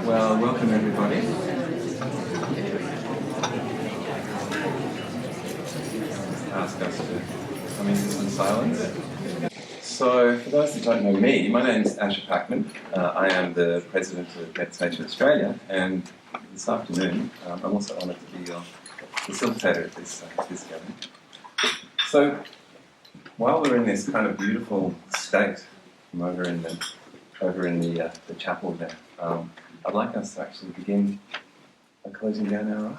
Well, welcome everybody. Ask us to come into some silence. So, for those that don't know me, my name is Asher Packman. I am the President of Meditation Australia, and this afternoon I'm also honoured to be your facilitator at this gathering. So, while we're in this kind of beautiful state from over in the chapel there, I'd like us to actually begin by closing down our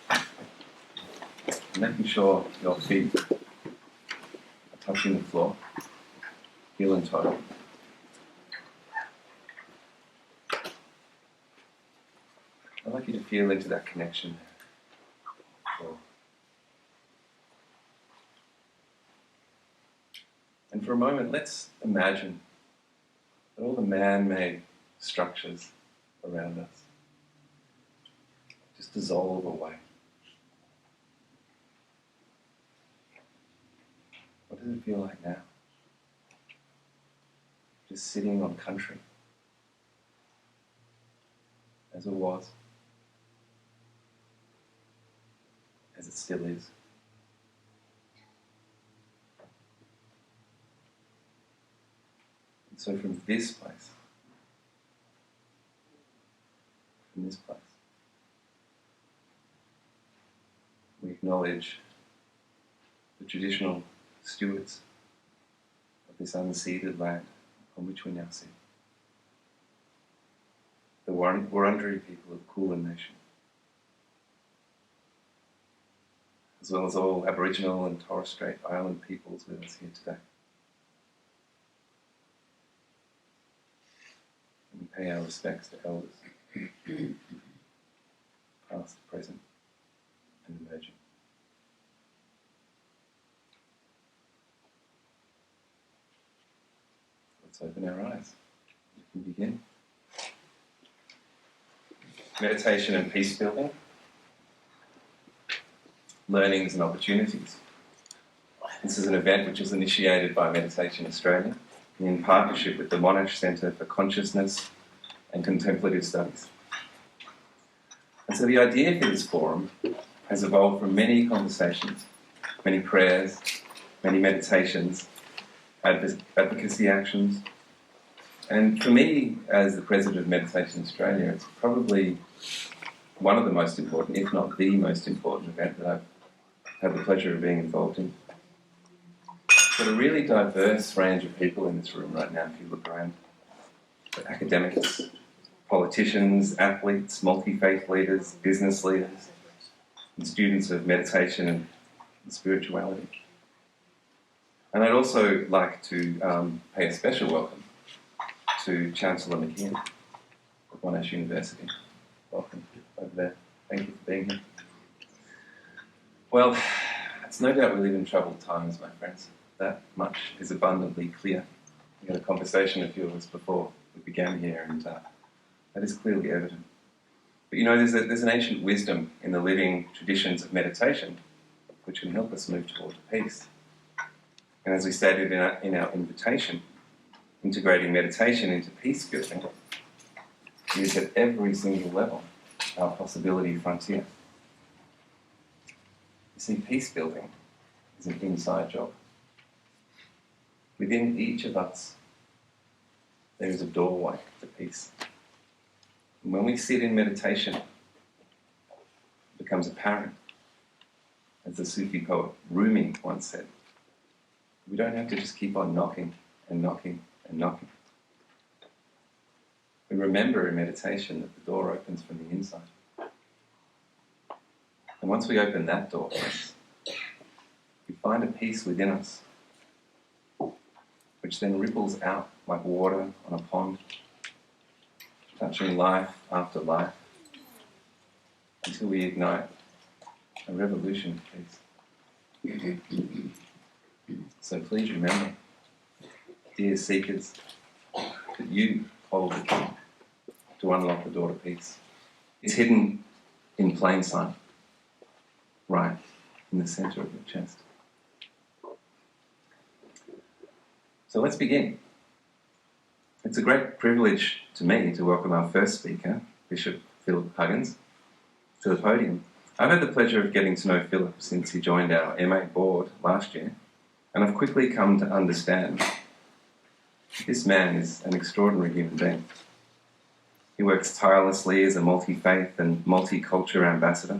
eyes. Making sure your feet are touching the floor, heel and toe. I'd like you to feel into that connection there. And for a moment, let's imagine that all the man-made structures around us just dissolve away. What does it feel like now? Just sitting on country, as it was, as it still is. And so from this place, we acknowledge the traditional stewards of this unceded land on which we now sit. The Wurundjeri people of Kulin Nation, as well as all Aboriginal and Torres Strait Island peoples with us here today. And we pay our respects to elders, past, present, and emerging. Let's open our eyes. We can begin. Meditation and peacebuilding. Learnings and opportunities. This is an event which was initiated by Meditation Australia in partnership with the Monash Centre for Consciousness and Contemplative Studies. And so the idea for this forum has evolved from many conversations, many prayers, many meditations, advocacy actions. And for me, as the President of Meditation Australia, it's probably one of the most important, if not the most important event that I've had the pleasure of being involved in. Got a really diverse range of people in this room right now, if you look around. Academics, politicians, athletes, multi-faith leaders, business leaders, and students of meditation and spirituality. And I'd also like to pay a special welcome to Chancellor McKeon of Monash University. Welcome over there. Thank you for being here. Well, it's no doubt we live in troubled times, my friends. That much is abundantly clear. We had a conversation a few of us before we began here, and that is clearly evident. But you know, there's an ancient wisdom in the living traditions of meditation which can help us move towards peace. And as we stated in our invitation, integrating meditation into peace building is at every single level our possibility frontier. You see, peace building is an inside job. Within each of us, there is a doorway to peace. And when we sit in meditation, it becomes apparent, as the Sufi poet Rumi once said, we don't have to just keep on knocking and knocking and knocking. We remember in meditation that the door opens from the inside. And once we open that door, we find a peace within us, which then ripples out like water on a pond, touching life after life, until we ignite a revolution of peace. So please remember, dear seekers, that you hold the key to unlock the door to peace. It's hidden in plain sight, right in the centre of your chest. So let's begin. Let's It's a great privilege to me to welcome our first speaker, Bishop Philip Huggins, to the podium. I've had the pleasure of getting to know Philip since he joined our MA board last year, and I've quickly come to understand this man is an extraordinary human being. He works tirelessly as a multi-faith and multicultural ambassador,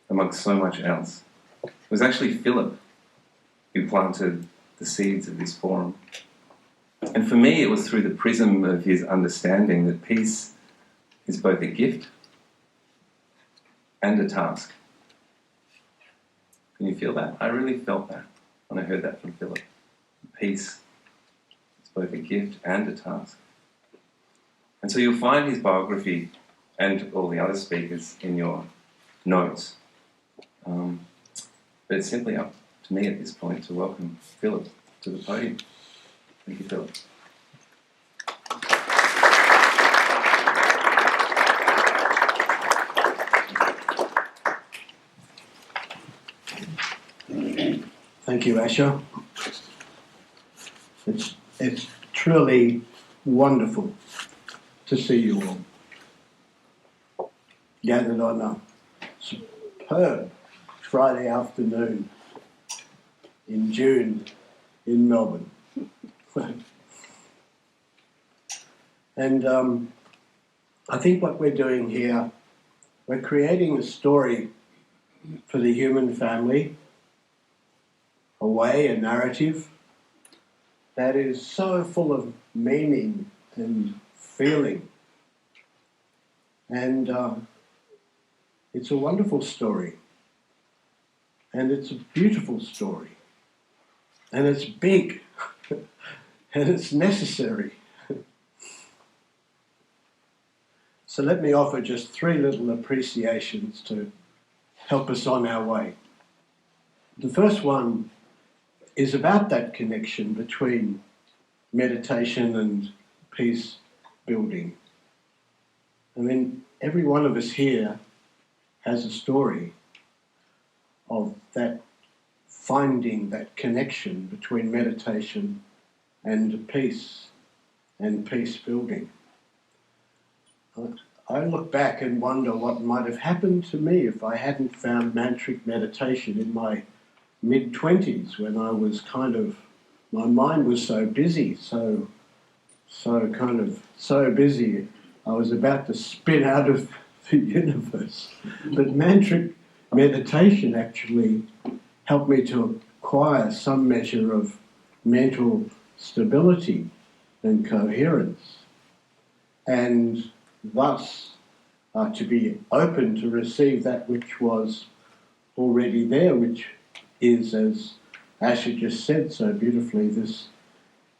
amongst so much else. It was actually Philip who planted the seeds of this forum. And for me, it was through the prism of his understanding that peace is both a gift and a task. Can you feel that? I really felt that when I heard that from Philip. Peace is both a gift and a task. And so you'll find his biography and all the other speakers in your notes. But it's simply up to me at this point to welcome Philip to the podium. Thank you, Philip. Thank you, Asher. It's truly wonderful to see you all gathered on a superb Friday afternoon in June in Melbourne. And I think what we're doing here, we're creating a story for the human family, a narrative that is so full of meaning and feeling. And it's a wonderful story. And it's a beautiful story. And it's big. And it's necessary. So let me offer just 3 little appreciations to help us on our way. The first one is about that connection between meditation and peace building. I mean, every one of us here has a story of that, finding that connection between meditation and peace building. I look back and wonder what might have happened to me if I hadn't found mantric meditation in my mid-20s, when I was my mind was so busy, so busy, I was about to spin out of the universe. But mantric meditation actually helped me to acquire some measure of mental stability and coherence, and thus to be open to receive that which was already there, which is, as Asher just said so beautifully, this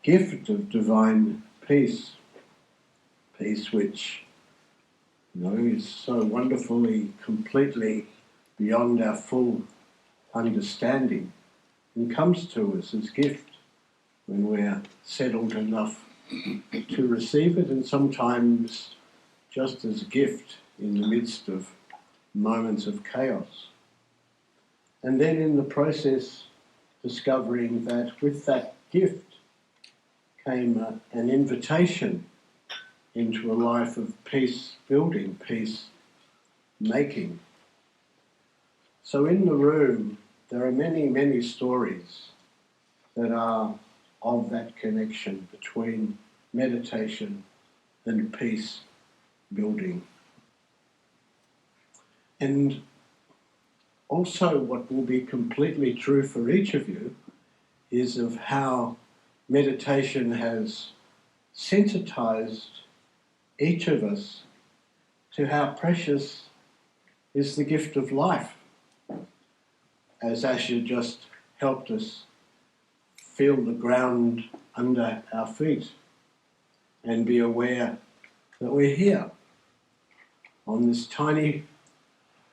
gift of divine peace. Peace which, is so wonderfully, completely beyond our full understanding, and comes to us as gift when we're settled enough to receive it, and sometimes just as gift in the midst of moments of chaos. And then in the process, discovering that with that gift came an invitation into a life of peace building, peace making. So in the room, there are many, many stories that are of that connection between meditation and peace building. And also what will be completely true for each of you is of how meditation has sensitized each of us to how precious is the gift of life, as Asher just helped us feel the ground under our feet and be aware that we're here on this tiny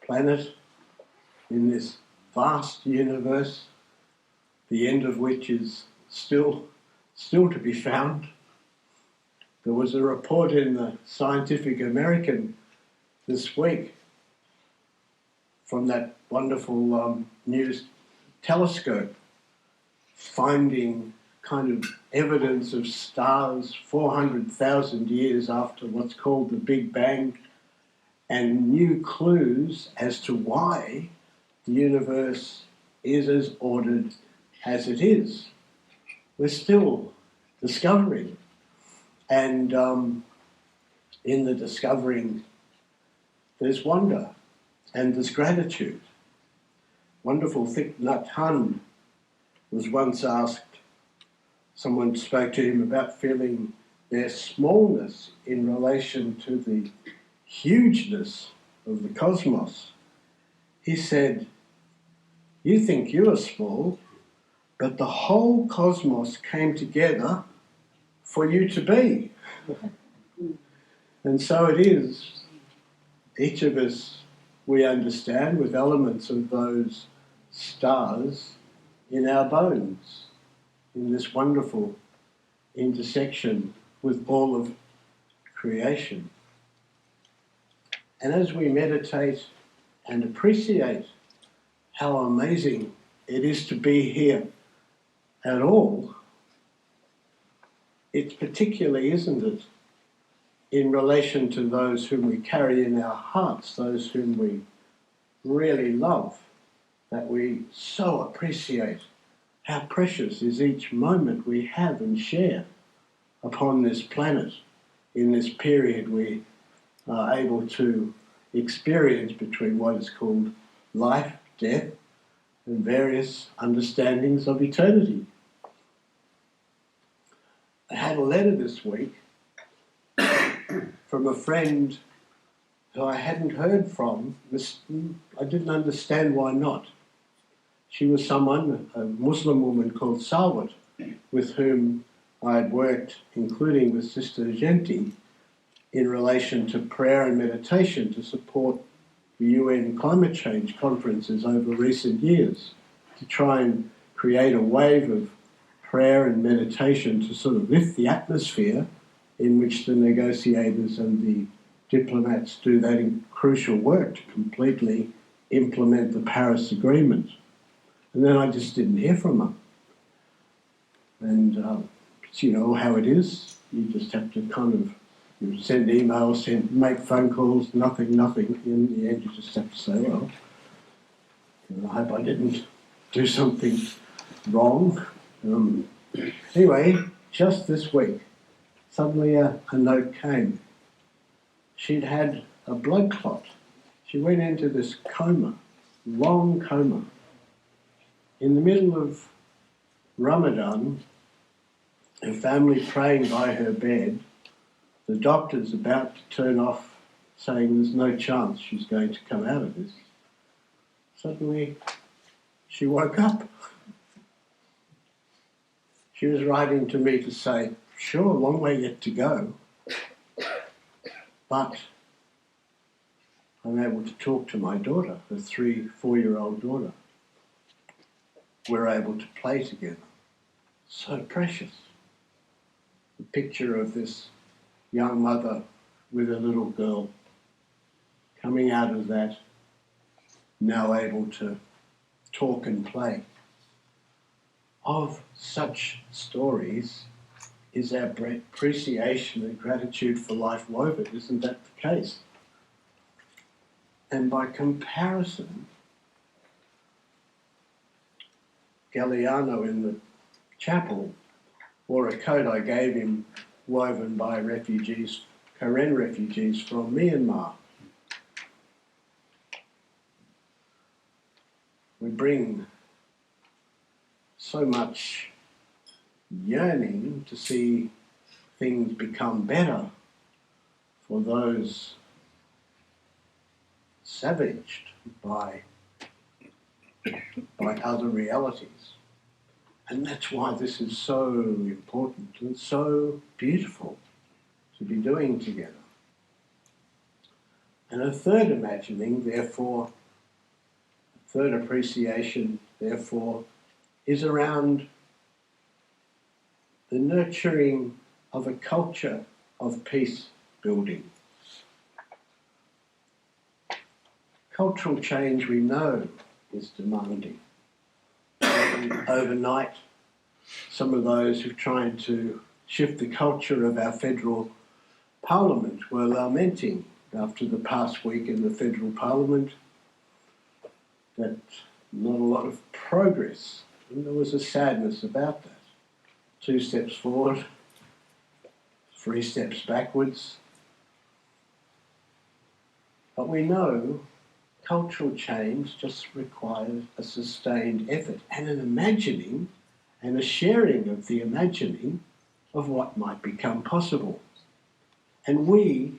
planet in this vast universe, the end of which is still to be found. There was a report in the Scientific American this week from that wonderful news telescope finding kind of evidence of stars 400,000 years after what's called the Big Bang, and new clues as to why the universe is as ordered as it is. We're still discovering. And in the discovering, there's wonder and there's gratitude. Wonderful Thich Nhat Hanh was once asked, someone spoke to him about feeling their smallness in relation to the hugeness of the cosmos. He said, "You think you are small, but the whole cosmos came together for you to be." And so it is, each of us, we understand, with elements of those stars in our bones, in this wonderful intersection with all of creation. And as we meditate and appreciate how amazing it is to be here at all, it's particularly, isn't it, in relation to those whom we carry in our hearts, those whom we really love, that we so appreciate how precious is each moment we have and share upon this planet. In this period we are able to experience between what is called life, death, and various understandings of eternity. I had a letter this week from a friend who I hadn't heard from. I didn't understand why not. She was someone, a Muslim woman called Sawat, with whom I had worked, including with Sister Jayanti, in relation to prayer and meditation to support the UN climate change conferences over recent years, to try and create a wave of prayer and meditation to sort of lift the atmosphere in which the negotiators and the diplomats do that crucial work to completely implement the Paris Agreement. And then I just didn't hear from her. And you know how it is. You just have to kind of send emails, make phone calls, nothing. In the end, you just have to say, well, I hope I didn't do something wrong. Anyway, just this week, suddenly a note came. She'd had a blood clot. She went into this coma, long coma. In the middle of Ramadan, her family praying by her bed, the doctor's about to turn off, saying there's no chance she's going to come out of this. Suddenly, she woke up. She was writing to me to say, sure, a long way yet to go, but I'm able to talk to my daughter, her 4-year-old daughter. We're able to play together. So precious. The picture of this young mother with a little girl coming out of that, now able to talk and play. Of such stories is our appreciation and gratitude for life woven. Isn't that the case? And by comparison, Galliano in the chapel wore a coat I gave him woven by refugees, Karen refugees from Myanmar. We bring so much yearning to see things become better for those savaged by other realities. And that's why this is so important and so beautiful to be doing together. And a third imagining, therefore, a third appreciation, therefore, is around the nurturing of a culture of peace building. Cultural change, we know, is demanding. Overnight, some of those who are trying to shift the culture of our federal parliament were lamenting after the past week in the federal parliament that not a lot of progress, and there was a sadness about that. 2 steps forward, 3 steps backwards. But we know cultural change just requires a sustained effort and an imagining and a sharing of the imagining of what might become possible. And we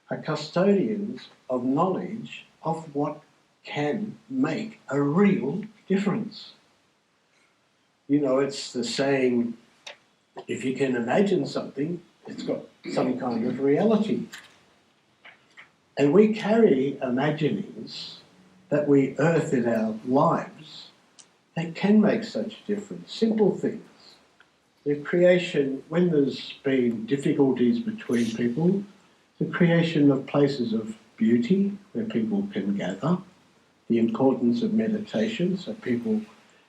are custodians of knowledge of what can make a real difference. You know, it's the saying, if you can imagine something, it's got some kind of reality. And we carry imaginings that we earth in our lives that can make such a difference. Simple things. The creation, when there's been difficulties between people, the creation of places of beauty where people can gather, the importance of meditation, so people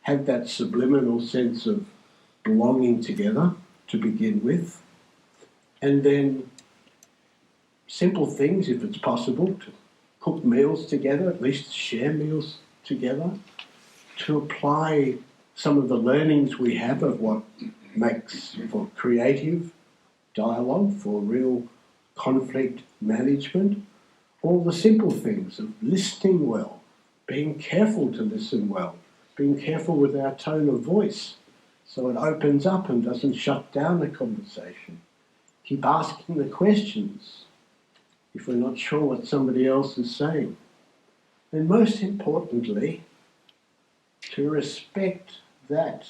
have that subliminal sense of belonging together to begin with, and then simple things, if it's possible, to cook meals together, at least share meals together, to apply some of the learnings we have of what makes for creative dialogue, for real conflict management, all the simple things of listening well, being careful to listen well, being careful with our tone of voice so it opens up and doesn't shut down the conversation. Keep asking the questions if we're not sure what somebody else is saying. And most importantly, to respect that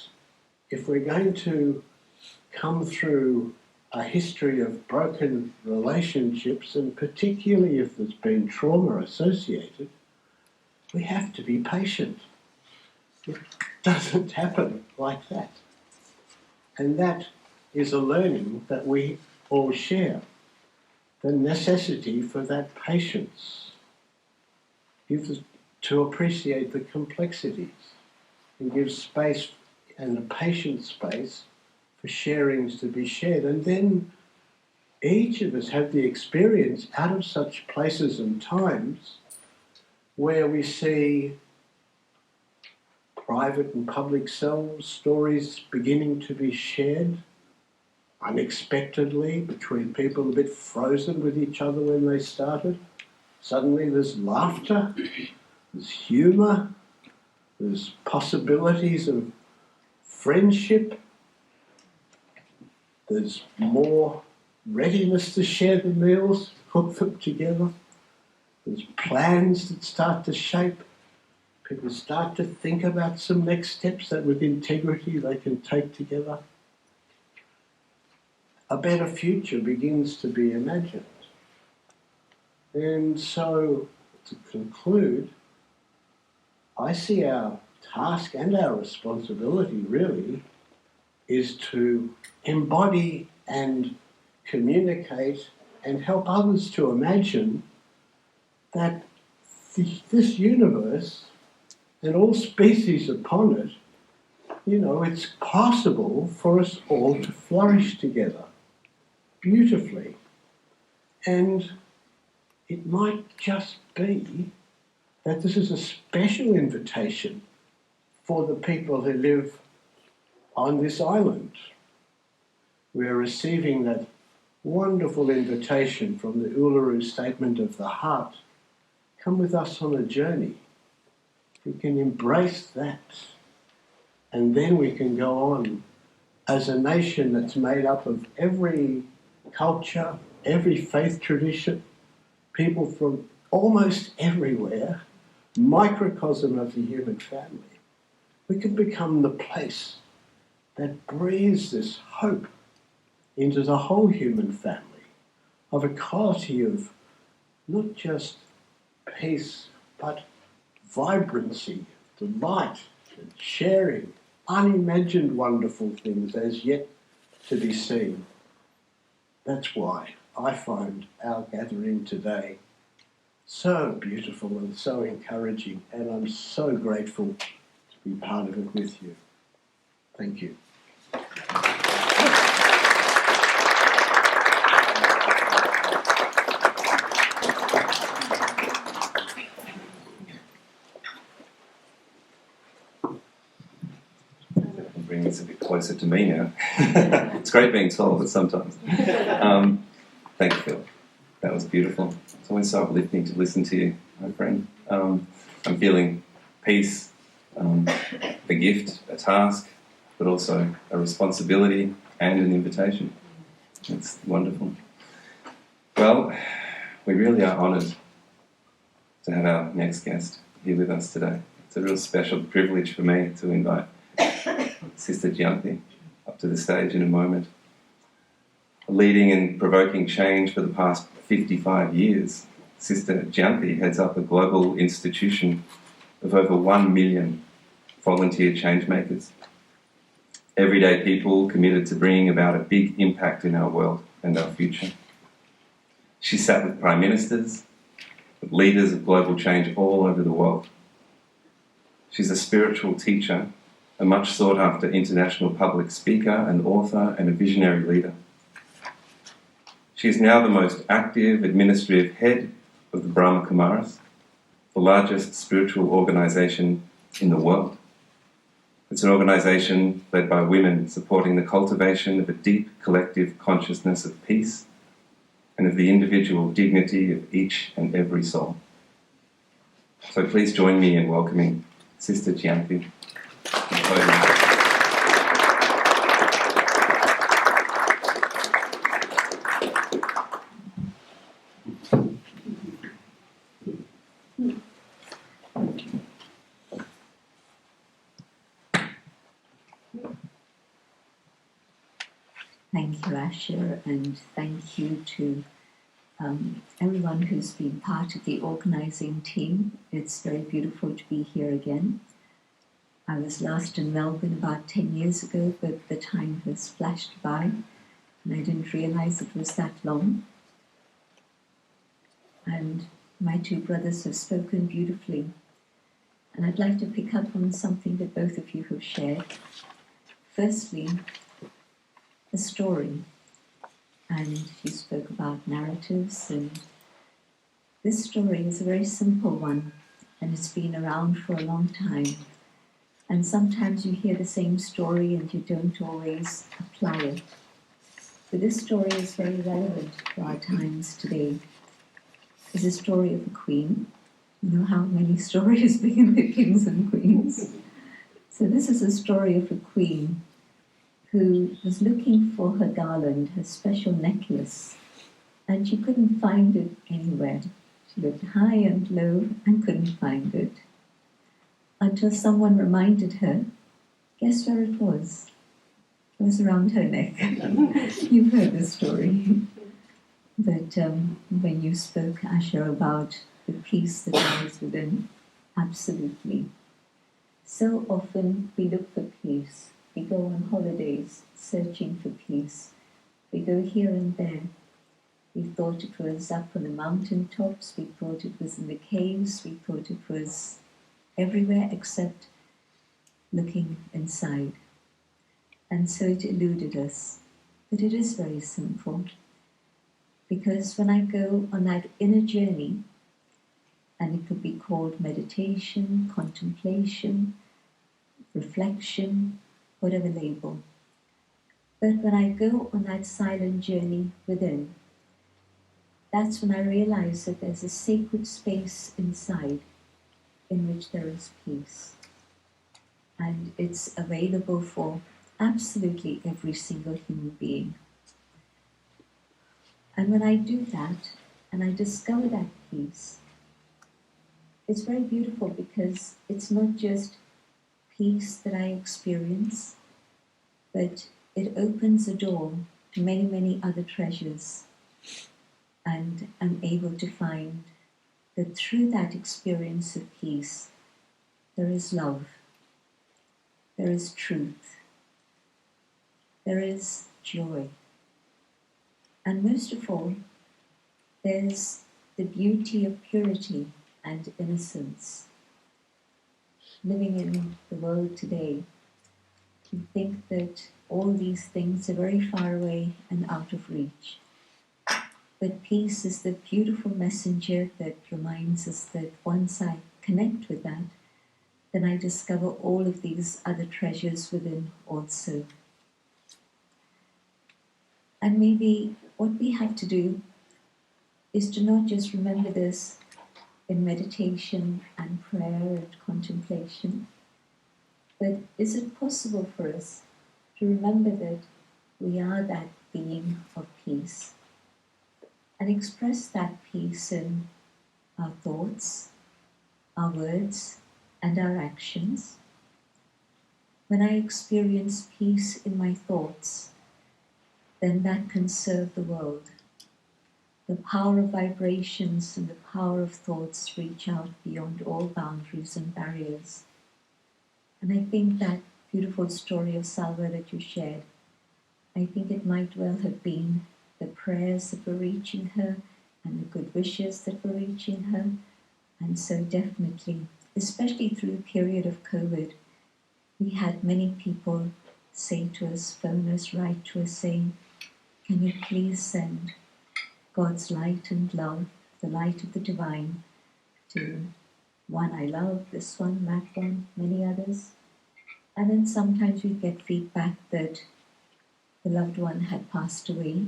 if we're going to come through a history of broken relationships, and particularly if there's been trauma associated, we have to be patient. It doesn't happen like that. And that is a learning that we all share. The necessity for that patience, to appreciate the complexities and give space and a patient space for sharings to be shared. And then each of us have the experience out of such places and times where we see private and public selves, stories beginning to be shared unexpectedly between people a bit frozen with each other when they started. Suddenly there's laughter, there's humour, there's possibilities of friendship, there's more readiness to share the meals, cook them together, there's plans that start to shape. People start to think about some next steps that with integrity they can take together. A better future begins to be imagined. And so, to conclude, I see our task and our responsibility really is to embody and communicate and help others to imagine that this universe and all species upon it, you know, it's possible for us all to flourish together beautifully. And it might just be that this is a special invitation for the people who live on this island. We are receiving that wonderful invitation from the Uluru Statement of the Heart. Come with us on a journey. We can embrace that, and then we can go on as a nation that's made up of every culture, every faith tradition, people from almost everywhere, microcosm of the human family. We can become the place that breathes this hope into the whole human family of a quality of not just peace, but vibrancy, delight, and sharing, unimagined wonderful things as yet to be seen. That's why I find our gathering today so beautiful and so encouraging, and I'm so grateful to be part of it with you. Thank you. bring this a bit closer to me now. It's great being told, but sometimes. Thank you, Phil. That was beautiful. It's always so uplifting to listen to you, my friend. I'm feeling peace, a gift, a task, but also a responsibility and an invitation. It's wonderful. Well, we really are honoured to have our next guest here with us today. It's a real special privilege for me to invite Sister Jayanti up to the stage in a moment. Leading and provoking change for the past 55 years, Sister Jayanti heads up a global institution of over 1 million volunteer changemakers. Everyday people committed to bringing about a big impact in our world and our future. She sat with prime ministers, with leaders of global change all over the world. She's a spiritual teacher, a much sought after international public speaker, an author and a visionary leader. She is now the most active administrative head of the Brahma Kumaris, the largest spiritual organisation in the world. It's an organisation led by women supporting the cultivation of a deep collective consciousness of peace and of the individual dignity of each and every soul. So please join me in welcoming Sister Jayanti. Thank you, Asher, and thank you to everyone who's been part of the organising team. It's very beautiful to be here again. I was last in Melbourne about 10 years ago, but the time has flashed by, and I didn't realise it was that long. And my two brothers have spoken beautifully. And I'd like to pick up on something that both of you have shared. Firstly, a story, and you spoke about narratives, and this story is a very simple one, and it's been around for a long time, and sometimes you hear the same story and you don't always apply it, but this story is very relevant for our times today. It's a story of a queen. You know how many stories begin with kings and queens? So this is a story of a queen who was looking for her garland, her special necklace, and she couldn't find it anywhere. She looked high and low and couldn't find it, until someone reminded her, guess where it was? It was around her neck. You've heard the story. But when you spoke, Asher, about the peace that lies within, absolutely. So often we look for peace. We go on holidays searching for peace. We go here and there. We thought it was up on the mountain tops. We thought it was in the caves. We thought it was everywhere except looking inside. And so it eluded us. But it is very simple. Because when I go on that inner journey, and it could be called meditation, contemplation, reflection, whatever label. But when I go on that silent journey within, that's when I realize that there's a sacred space inside in which there is peace. And it's available for absolutely every single human being. And when I do that, and I discover that peace, it's very beautiful because it's not just peace that I experience, but it opens a door to many, many other treasures. And I'm able to find that through that experience of peace, there is love, there is truth, there is joy. And most of all, there's the beauty of purity and innocence. Living in the world today, we think that all these things are very far away and out of reach. But peace is the beautiful messenger that reminds us that once I connect with that, then I discover all of these other treasures within also. And maybe what we have to do is to not just remember this in meditation and prayer and contemplation, but is it possible for us to remember that we are that being of peace and express that peace in our thoughts, our words, and our actions? When I experience peace in my thoughts, then that can serve the world. The power of vibrations and the power of thoughts reach out beyond all boundaries and barriers. And I think that beautiful story of Salva that you shared, I think it might well have been the prayers that were reaching her and the good wishes that were reaching her. And so definitely, especially through the period of COVID, we had many people say to us, phone us, write to us saying, can you please send God's light and love, the light of the divine, to one I love, this one, that one, many others. And then sometimes we get feedback that the loved one had passed away,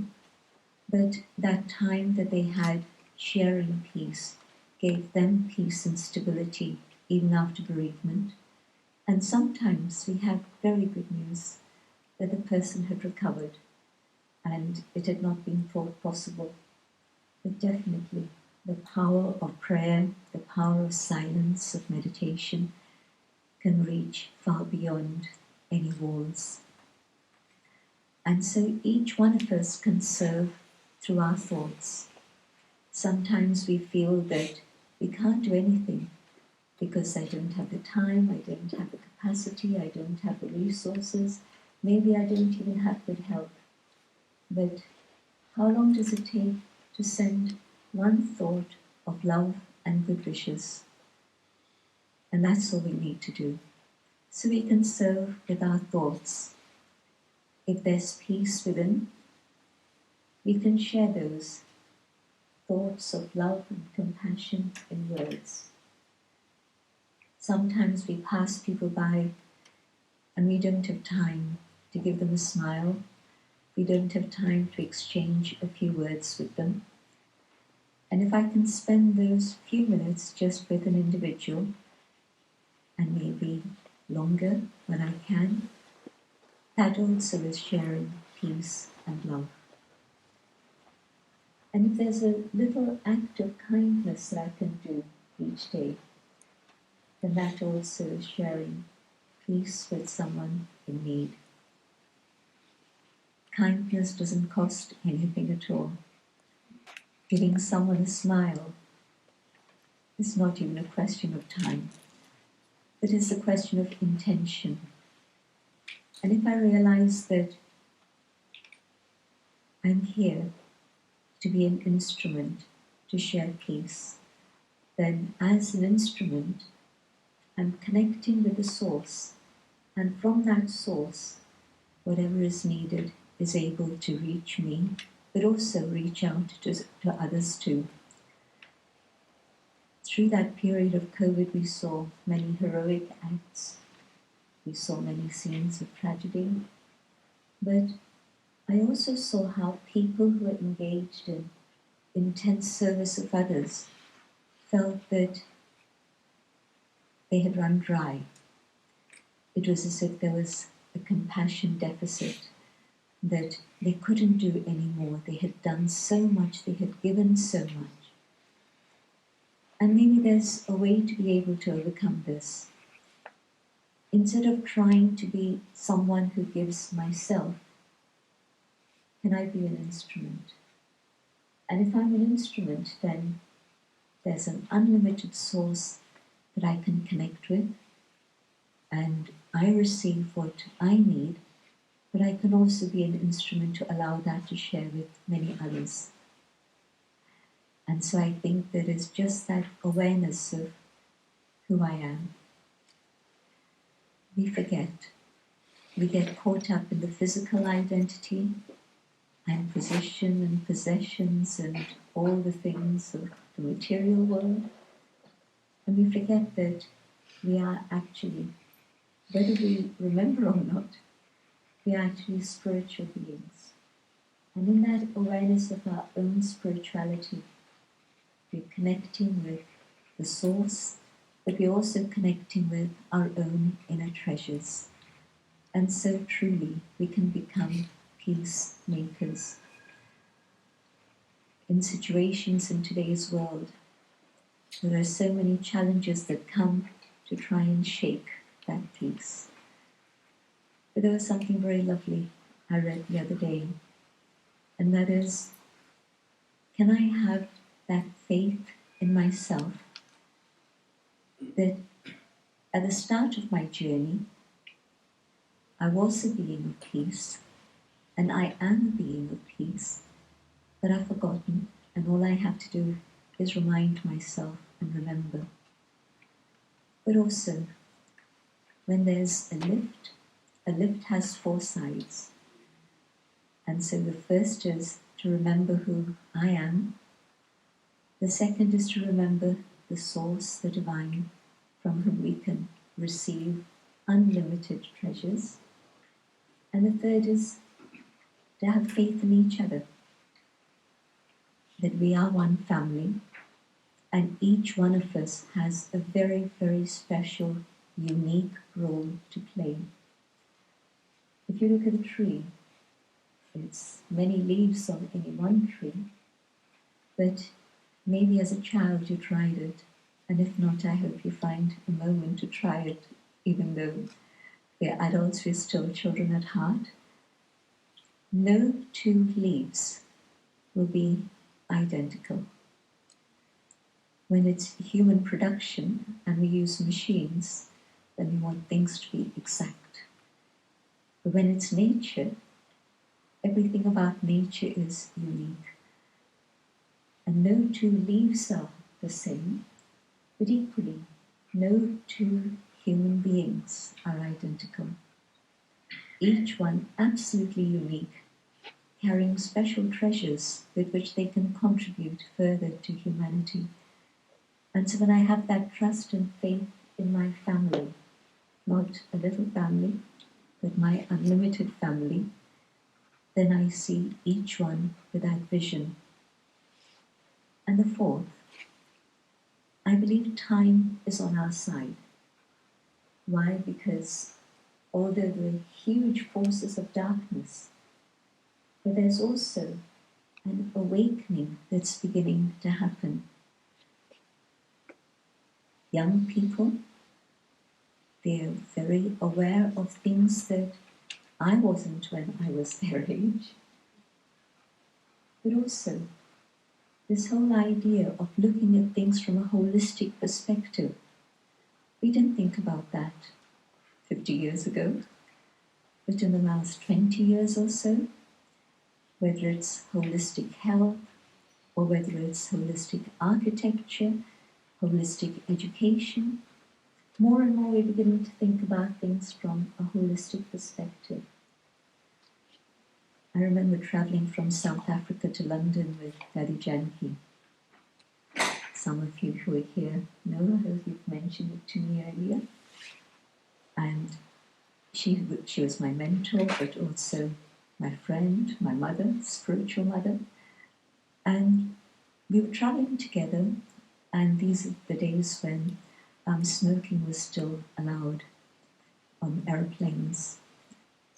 but that time that they had sharing peace gave them peace and stability even after bereavement. And sometimes we had very good news that the person had recovered and it had not been thought possible. But definitely the power of prayer, the power of silence, of meditation can reach far beyond any walls. And so each one of us can serve through our thoughts. Sometimes we feel that we can't do anything because I don't have the time, I don't have the capacity, I don't have the resources, maybe I don't even have good health. But how long does it take to send one thought of love and good wishes? And that's all we need to do. So we can serve with our thoughts. If there's peace within, we can share those thoughts of love and compassion in words. Sometimes we pass people by and we don't have time to give them a smile. We don't have time to exchange a few words with them. And if I can spend those few minutes just with an individual, and maybe longer when I can, that also is sharing peace and love. And if there's a little act of kindness that I can do each day, then that also is sharing peace with someone in need. Kindness doesn't cost anything at all. Giving someone a smile is not even a question of time. It is a question of intention. And if I realize that I'm here to be an instrument to share peace, then as an instrument, I'm connecting with the source. And from that source, whatever is needed is able to reach me, but also reach out to others too. Through that period of COVID, we saw many heroic acts. We saw many scenes of tragedy. But I also saw how people who were engaged in intense service of others felt that they had run dry. It was as if there was a compassion deficit, that they couldn't do any more. They had done so much, they had given so much. And maybe there's a way to be able to overcome this. Instead of trying to be someone who gives myself, can I be an instrument? And if I'm an instrument, then there's an unlimited source that I can connect with, and I receive what I need, but I can also be an instrument to allow that to share with many others. And so I think there is just that awareness of who I am. We forget. We get caught up in the physical identity and position and possessions and all the things of the material world. And we forget that we are actually, whether we remember or not, we are actually spiritual beings. And in that awareness of our own spirituality, we're connecting with the source, but we're also connecting with our own inner treasures. And so truly we can become peacemakers. In situations in today's world, there are so many challenges that come to try and shake that peace. But there was something very lovely I read the other day, and that is, can I have that faith in myself that at the start of my journey, I was a being of peace, and I am a being of peace, but I've forgotten, and all I have to do is remind myself and remember. But also, when there's a lift has 4 sides. And so the first is to remember who I am. The second is to remember the source, the divine, from whom we can receive unlimited treasures. And the third is to have faith in each other, that we are one family, and each one of us has a very, very special, unique role to play. If you look at a tree, it's many leaves on any one tree, but maybe as a child you tried it, and if not, I hope you find a moment to try it, even though we're adults, we're still children at heart. No 2 leaves will be identical. When it's human production and we use machines, then we want things to be exact. But when it's nature, everything about nature is unique. And no 2 leaves are the same, but equally, no 2 human beings are identical. Each one absolutely unique, carrying special treasures with which they can contribute further to humanity. And so when I have that trust and faith in my family, not a little family, but my unlimited family, then I see each one with that vision. And the fourth, I believe time is on our side. Why? Because although there are huge forces of darkness, but there's also an awakening that's beginning to happen. Young people, they're very aware of things that I wasn't when I was their age. But also, this whole idea of looking at things from a holistic perspective, we didn't think about that 50 years ago, but in the last 20 years or so, whether it's holistic health, or whether it's holistic architecture, holistic education, more and more we're beginning to think about things from a holistic perspective. I remember travelling from South Africa to London with Daddy Jayanti. Some of you who are here know her, you've mentioned it to me earlier. And she was my mentor, but also my friend, my mother, spiritual mother. And we were travelling together, and these are the days when smoking was still allowed on aeroplanes.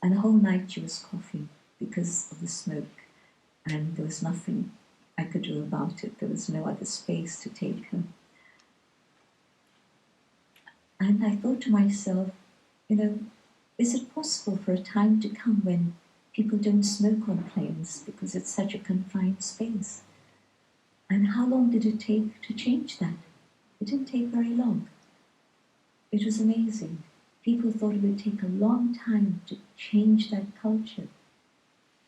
And the whole night she was coughing because of the smoke, and there was nothing I could do about it. There was no other space to take her. And I thought to myself, is it possible for a time to come when people don't smoke on planes because it's such a confined space? And how long did it take to change that? It didn't take very long. It was amazing. People thought it would take a long time to change that culture.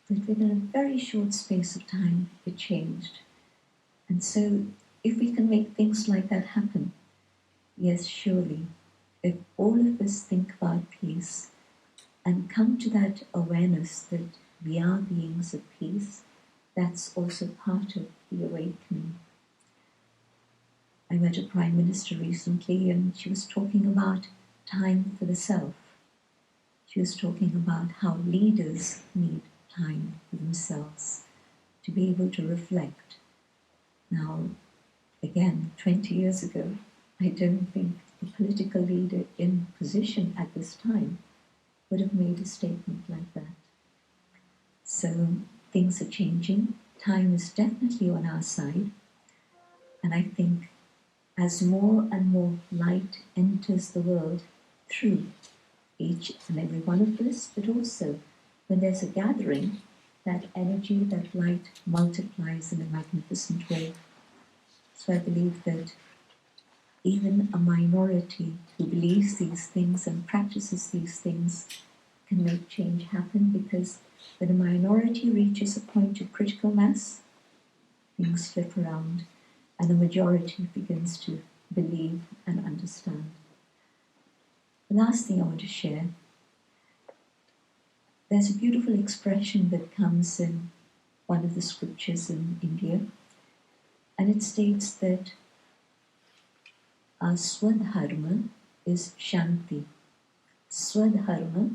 But within a very short space of time, it changed. And so, if we can make things like that happen, yes, surely, if all of us think about peace and come to that awareness that we are beings of peace, that's also part of the awakening. I met a Prime Minister recently, and she was talking about time for the self. She was talking about how leaders need time for themselves to be able to reflect. Now, again, 20 years ago, I don't think a political leader in position at this time would have made a statement like that. So things are changing. Time is definitely on our side. And I think as more and more light enters the world through each and every one of us, but also when there's a gathering, that energy, that light multiplies in a magnificent way. So I believe that even a minority who believes these things and practices these things can make change happen, because when a minority reaches a point of critical mass, things flip around and the majority begins to believe and understand. The last thing I want to share, there's a beautiful expression that comes in one of the scriptures in India, and it states that our swadharma is Shanti. Swadharma,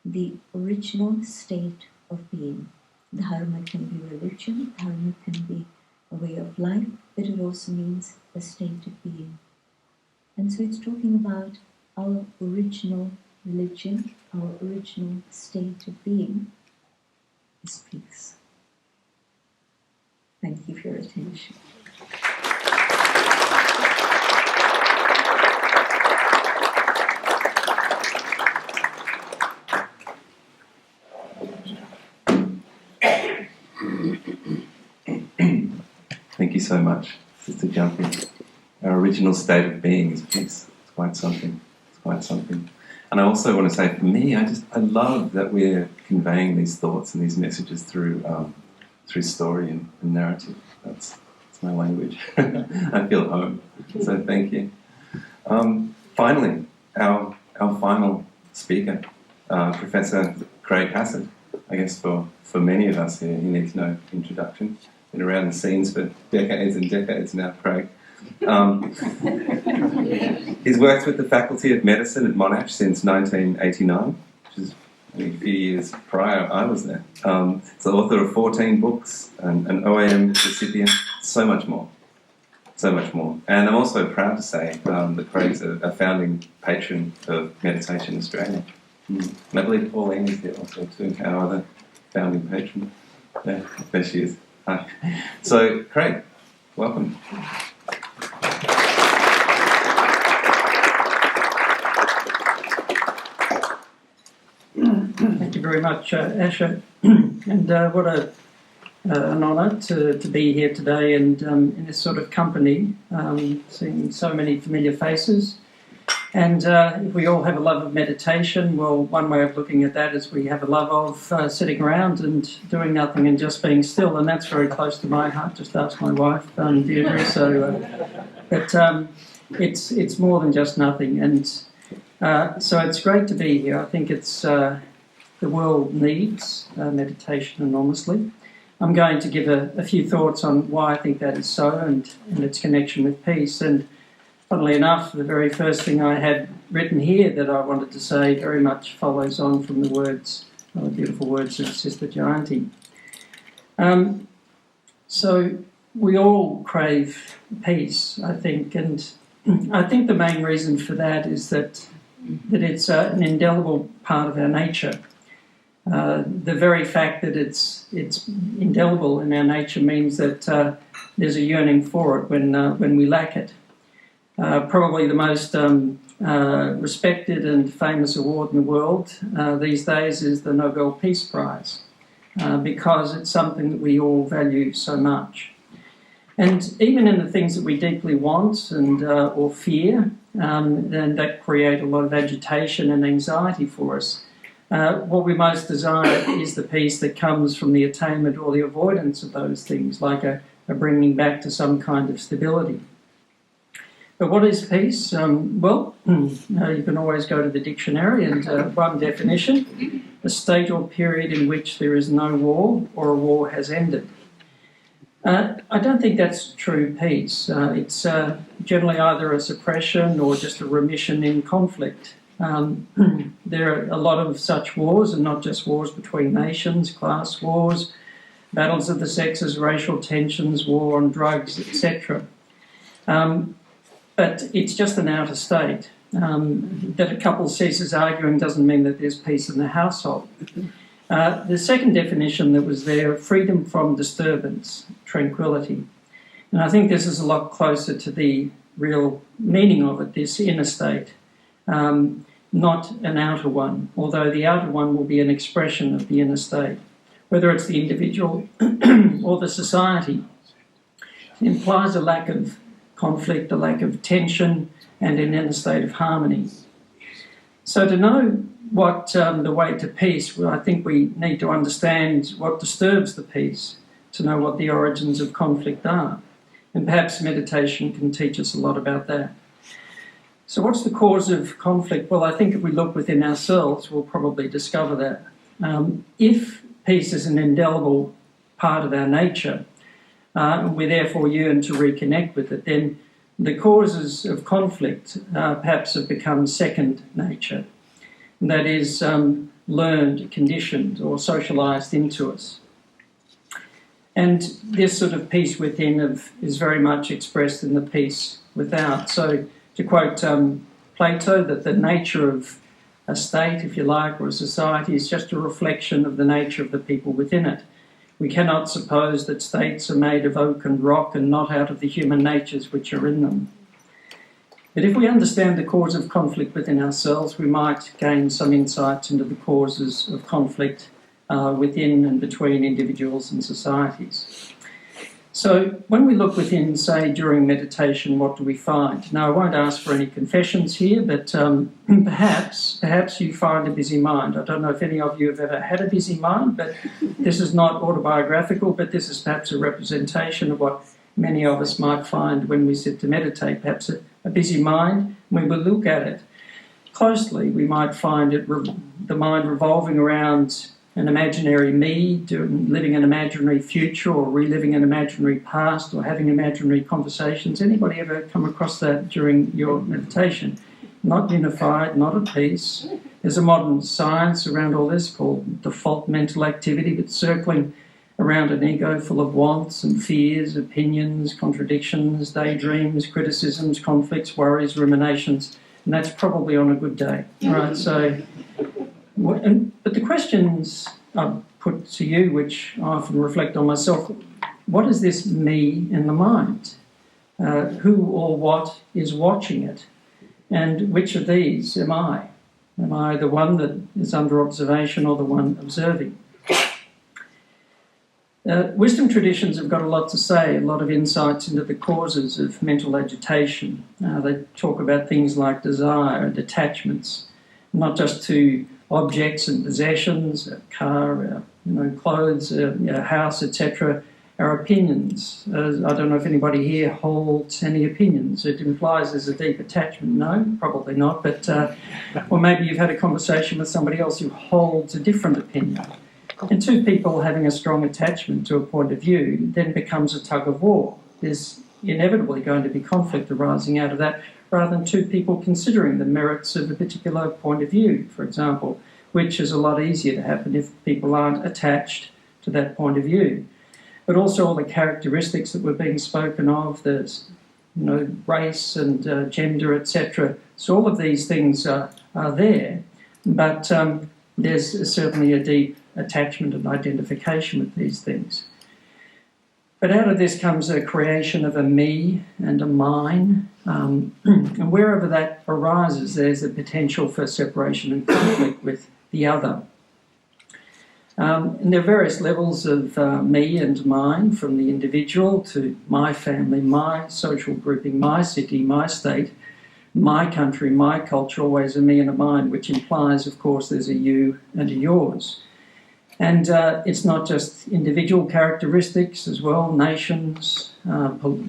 the original state of being. Dharma can be religion, dharma can be a way of life, but it also means a state of being. And so it's talking about our original religion, our original state of being is peace. Thank you for your attention. Thank you so much, Sister Jayanti. Our original state of being is peace. It's quite something. It's quite something. And I also want to say, for me, I love that we're conveying these thoughts and these messages through story and narrative. That's my language. I feel at home. So thank you. Finally, our final speaker, Professor Craig Hassett. I guess for many of us here, he needs no introduction. Been around the scenes for decades and decades now, Craig. He's worked with the Faculty of Medicine at Monash since 1989, which is only a few years prior I was there. He's the author of 14 books, an OAM recipient, so much more. So much more. And I'm also proud to say that Craig's a founding patron of Meditation Australia. And I believe Pauline is there also too, our other founding patron. There she is. Hi. So, Craig, welcome. Thank you very much, Asher. And what an honour to be here today and in this sort of company, seeing so many familiar faces. And if we all have a love of meditation, well, one way of looking at that is we have a love of sitting around and doing nothing and just being still, and that's very close to my heart. Just ask my wife, Deirdre. But it's more than just nothing, and so it's great to be here. I think it's the world needs meditation enormously. I'm going to give a few thoughts on why I think that is so and its connection with peace. And funnily enough, the very first thing I had written here that I wanted to say very much follows on from the words, the beautiful words of Sister Jayanti. So we all crave peace, I think, and I think the main reason for that is that it's an indelible part of our nature. The very fact that it's indelible in our nature means that there's a yearning for it when we lack it. Probably the most respected and famous award in the world these days is the Nobel Peace Prize, because it's something that we all value so much. And even in the things that we deeply want and or fear, then that create a lot of agitation and anxiety for us. What we most desire is the peace that comes from the attainment or the avoidance of those things, like a bringing back to some kind of stability. But what is peace? You can always go to the dictionary and one definition, a state or period in which there is no war or a war has ended. I don't think that's true peace. It's generally either a suppression or just a remission in conflict. There are a lot of such wars, and not just wars between nations, class wars, battles of the sexes, racial tensions, war on drugs, etc. But it's just an outer state. That a couple ceases arguing doesn't mean that there's peace in the household. The second definition that was there, freedom from disturbance, tranquility. And I think this is a lot closer to the real meaning of it, this inner state, not an outer one, although the outer one will be an expression of the inner state, whether it's the individual or the society. It implies a lack of conflict, a lack of tension, and an inner state of harmony. So to know what the way to peace, well, I think we need to understand what disturbs the peace, to know what the origins of conflict are. And perhaps meditation can teach us a lot about that. So what's the cause of conflict? Well, I think if we look within ourselves, we'll probably discover that. If peace is an indelible part of our nature, and we therefore yearn to reconnect with it, then the causes of conflict perhaps have become second nature. That is learned, conditioned, or socialised into us. And this sort of peace within is very much expressed in the peace without. So to quote Plato, that the nature of a state, if you like, or a society is just a reflection of the nature of the people within it. We cannot suppose that states are made of oak and rock and not out of the human natures which are in them. But if we understand the cause of conflict within ourselves, we might gain some insights into the causes of conflict within and between individuals and societies. So when we look within, say, during meditation, what do we find? Now, I won't ask for any confessions here, but perhaps you find a busy mind. I don't know if any of you have ever had a busy mind, but this is not autobiographical, but this is perhaps a representation of what many of us might find when we sit to meditate. Perhaps a busy mind, when we look at it closely, we might find the mind revolving around an imaginary me, living an imaginary future or reliving an imaginary past or having imaginary conversations. Anybody ever come across that during your meditation? Not unified, not at peace. There's a modern science around all this called default mental activity, but circling around an ego full of wants and fears, opinions, contradictions, daydreams, criticisms, conflicts, worries, ruminations, and that's probably on a good day. Right? So, but the questions I put to you, which I often reflect on myself, what is this me in the mind? Who or what is watching it? And which of these am I? Am I the one that is under observation or the one observing? Wisdom traditions have got a lot to say, a lot of insights into the causes of mental agitation. They talk about things like desire and attachments, not just to objects and possessions, a car, clothes, a house, etc. Our opinions. I don't know if anybody here holds any opinions. It implies there's a deep attachment. No, probably not. But or maybe you've had a conversation with somebody else who holds a different opinion. And two people having a strong attachment to a point of view then becomes a tug of war. There's inevitably going to be conflict arising out of that, rather than two people considering the merits of a particular point of view, for example, which is a lot easier to happen if people aren't attached to that point of view. But also all the characteristics that were being spoken of, there's race and gender, etc. So all of these things are there, but there's certainly a deep attachment and identification with these things. But out of this comes a creation of a me and a mine, and wherever that arises, there's a potential for separation and conflict with the other. And there are various levels of me and mine, from the individual to my family, my social grouping, my city, my state, my country, my culture, always a me and a mine, which implies, of course, there's a you and a yours. And it's not just individual characteristics as well, nations,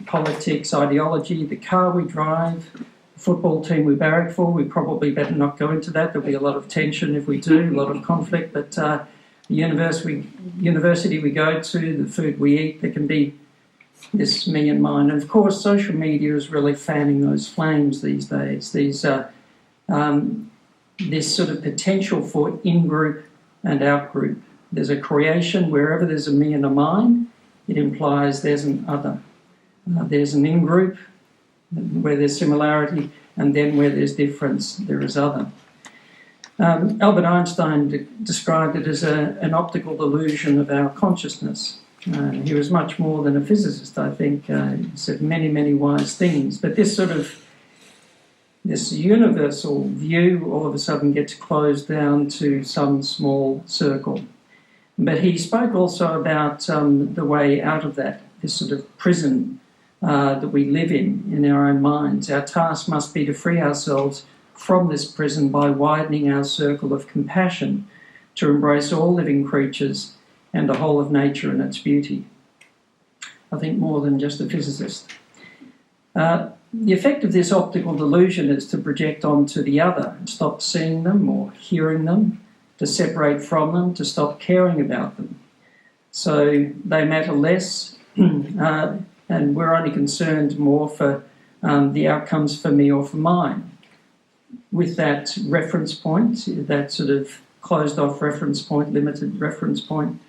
politics, ideology, the car we drive, the football team we barrack for. We probably better not go into that. There'll be a lot of tension if we do, a lot of conflict. But the university we go to, the food we eat, there can be this me and mine. And of course, social media is really fanning those flames these days. This sort of potential for in-group and out-group. There's a creation wherever there's a me and a mine, it implies there's an other. There's an in-group where there's similarity, and then where there's difference, there is other. Albert Einstein described it as an optical delusion of our consciousness. He was much more than a physicist, I think. He said many, many wise things. But this universal view all of a sudden gets closed down to some small circle. But he spoke also about the way out of that, this sort of prison that we live in our own minds. Our task must be to free ourselves from this prison by widening our circle of compassion to embrace all living creatures and the whole of nature and its beauty. I think more than just a physicist. The effect of this optical delusion is to project onto the other, stop seeing them or hearing them, to separate from them, to stop caring about them. So they matter less, and we're only concerned more for the outcomes for me or for mine. With that reference point, that sort of closed-off reference point, limited reference point,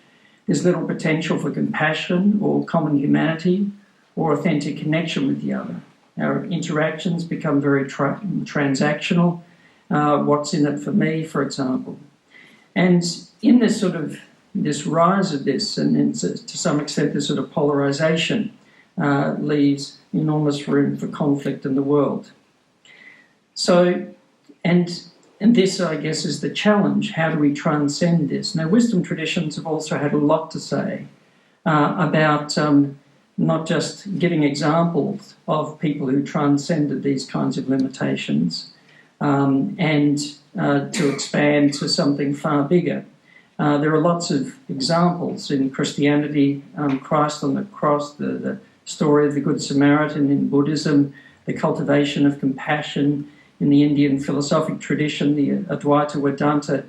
there's little potential for compassion or common humanity or authentic connection with the other. Our interactions become very transactional. What's in it for me, for example. And in this sort of this rise of this, and to some extent this sort of polarisation, leaves enormous room for conflict in the world. So, and this, I guess, is the challenge. How do we transcend this? Now, wisdom traditions have also had a lot to say about not just giving examples of people who transcended these kinds of limitations and to expand to something far bigger. There are lots of examples in Christianity, Christ on the cross, the story of the Good Samaritan; in Buddhism, the cultivation of compassion; in the Indian philosophic tradition, the Advaita Vedanta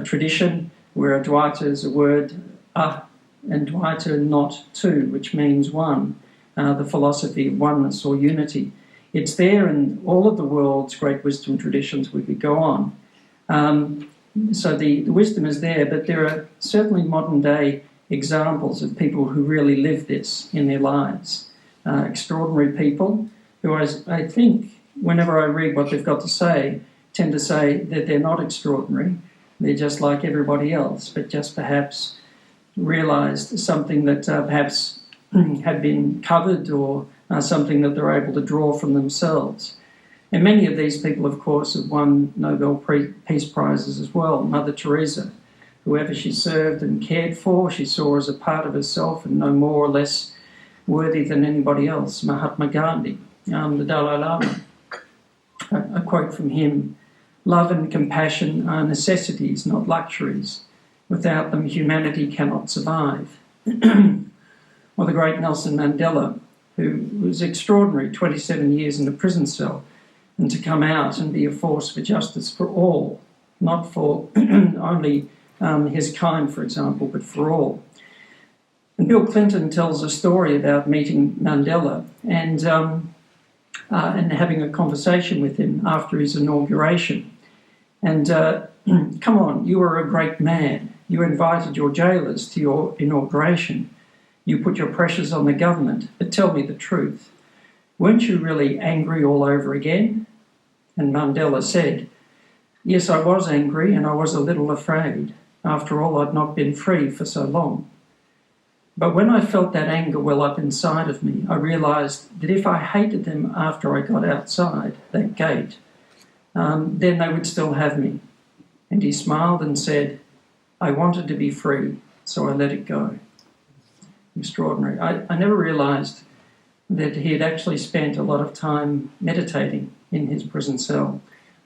tradition, where Advaita is a word and Dvaita not two, which means one, the philosophy of oneness or unity. It's there in all of the world's great wisdom traditions. We could go on. So the wisdom is there, but there are certainly modern day examples of people who really live this in their lives. Extraordinary people who I think, whenever I read what they've got to say, tend to say that they're not extraordinary. They're just like everybody else, but just perhaps realised something that perhaps had been covered, or something that they're able to draw from themselves. And many of these people, of course, have won Nobel Peace Prizes as well. Mother Teresa, whoever she served and cared for, she saw as a part of herself and no more or less worthy than anybody else. Mahatma Gandhi, the Dalai Lama. A quote from him: "Love and compassion are necessities, not luxuries. Without them, humanity cannot survive." Or the great Nelson Mandela, who was extraordinary, 27 years in a prison cell, and to come out and be a force for justice for all, not for only his kind, for example, but for all. And Bill Clinton tells a story about meeting Mandela and having a conversation with him after his inauguration. And come on, you were a great man. You invited your jailers to your inauguration. You put your pressures on the government. But tell me the truth. Weren't you really angry all over again? And Mandela said, "Yes, I was angry and I was a little afraid. After all, I'd not been free for so long. But when I felt that anger well up inside of me, I realised that if I hated them after I got outside that gate, then they would still have me." And he smiled and said, "I wanted to be free, so I let it go." Extraordinary. I never realised that he had actually spent a lot of time meditating in his prison cell.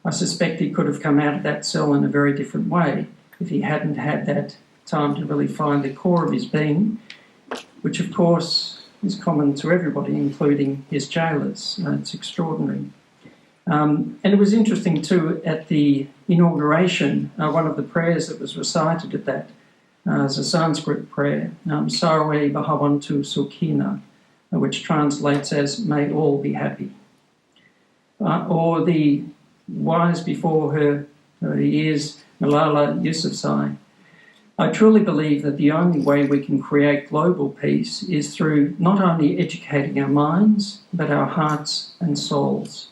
I suspect he could have come out of that cell in a very different way if he hadn't had that time to really find the core of his being, which of course is common to everybody, including his jailers. It's extraordinary. And it was interesting too, at the inauguration, one of the prayers that was recited at that is a Sanskrit prayer, Sarve Bhavantu Sukhina, which translates as "May all be happy." Or the wise before her years, Malala Yousafzai. I truly believe that the only way we can create global peace is through not only educating our minds, but our hearts and souls.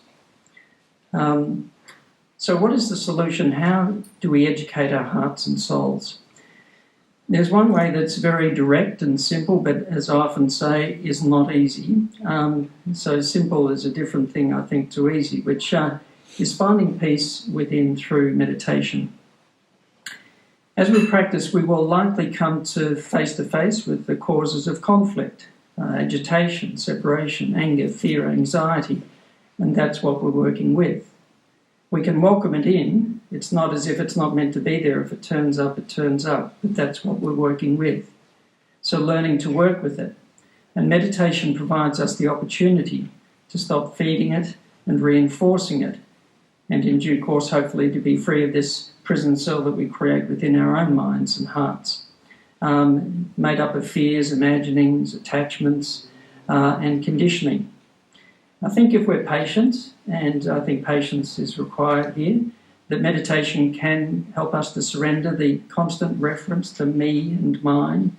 So what is the solution? How do we educate our hearts and souls? There's one way that's very direct and simple, but as I often say, is not easy. So simple is a different thing, I think, to easy, which is finding peace within through meditation. As we practice, we will likely come to face with the causes of conflict, agitation, separation, anger, fear, anxiety, and that's what we're working with. We can welcome it in. It's not as if it's not meant to be there. If it turns up, it turns up, but that's what we're working with. So learning to work with it. And meditation provides us the opportunity to stop feeding it and reinforcing it, and in due course, hopefully, to be free of this prison cell that we create within our own minds and hearts, made up of fears, imaginings, attachments, and conditioning. I think if we're patient, and I think patience is required here, that meditation can help us to surrender the constant reference to me and mine,